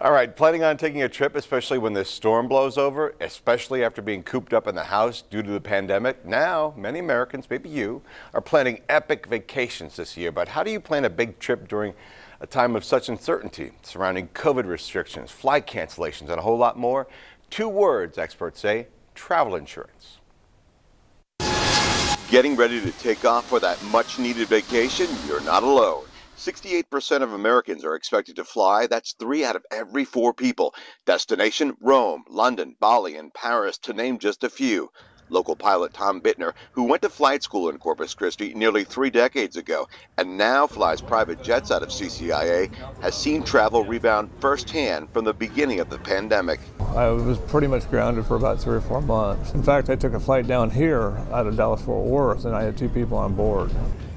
All right, planning on taking a trip, especially when this storm blows over, especially after being cooped up in the house due to the pandemic. Now, many Americans, maybe you, are planning epic vacations this year. But how do you plan a big trip during a time of such uncertainty surrounding COVID restrictions, flight cancellations, and a whole lot more? Two words, experts say: travel insurance. Getting ready to take off for that much-needed vacation? You're not alone. 68% of Americans are expected to fly. That's 3 out of every 4 people. Destination: Rome, London, Bali, and Paris, to name just a few. Local pilot Tom Bittner, who went to flight school in Corpus Christi nearly 3 decades ago and now flies private jets out of CCIA, has seen travel rebound firsthand from the beginning of the pandemic. I was pretty much grounded for about 3 or 4 months. In fact, I took a flight down here out of Dallas-Fort Worth, and I had 2 people on board.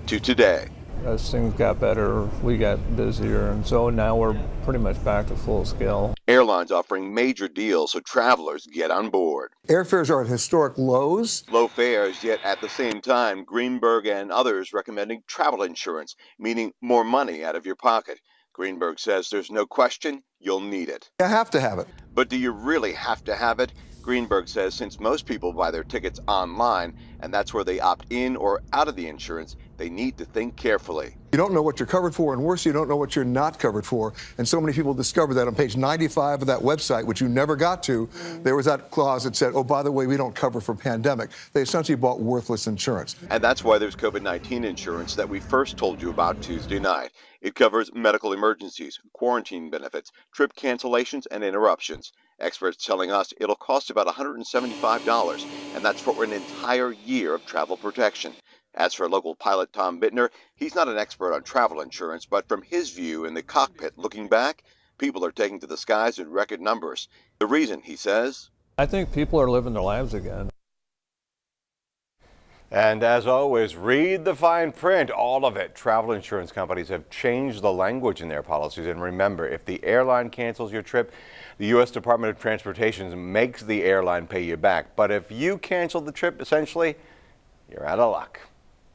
To today. As things got better, we got busier, and so now we're pretty much back to full scale. Airlines offering major deals so travelers get on board. Airfares are at historic lows. Low fares, yet at the same time, Greenberg and others recommending travel insurance, meaning more money out of your pocket. Greenberg says there's no question you'll need it. You have to have it. But do you really have to have it? Greenberg says since most people buy their tickets online, and that's where they opt in or out of the insurance, they need to think carefully. You don't know what you're covered for, and worse, you don't know what you're not covered for. And so many people discover that on page 95 of that website, which you never got to, there was that clause that said, oh, by the way, we don't cover for pandemic. They essentially bought worthless insurance. And that's why there's COVID-19 insurance that we first told you about Tuesday night. It covers medical emergencies, quarantine benefits, trip cancellations, and interruptions. Experts telling us it'll cost about $175, and that's for an entire year of travel protection. As for local pilot Tom Bittner, he's not an expert on travel insurance, but from his view in the cockpit looking back, people are taking to the skies in record numbers. The reason, he says: I think people are living their lives again. And as always, read the fine print, all of it. Travel insurance companies have changed the language in their policies. And remember, if the airline cancels your trip, the U.S. Department of Transportation makes the airline pay you back. But if you cancel the trip, essentially, you're out of luck.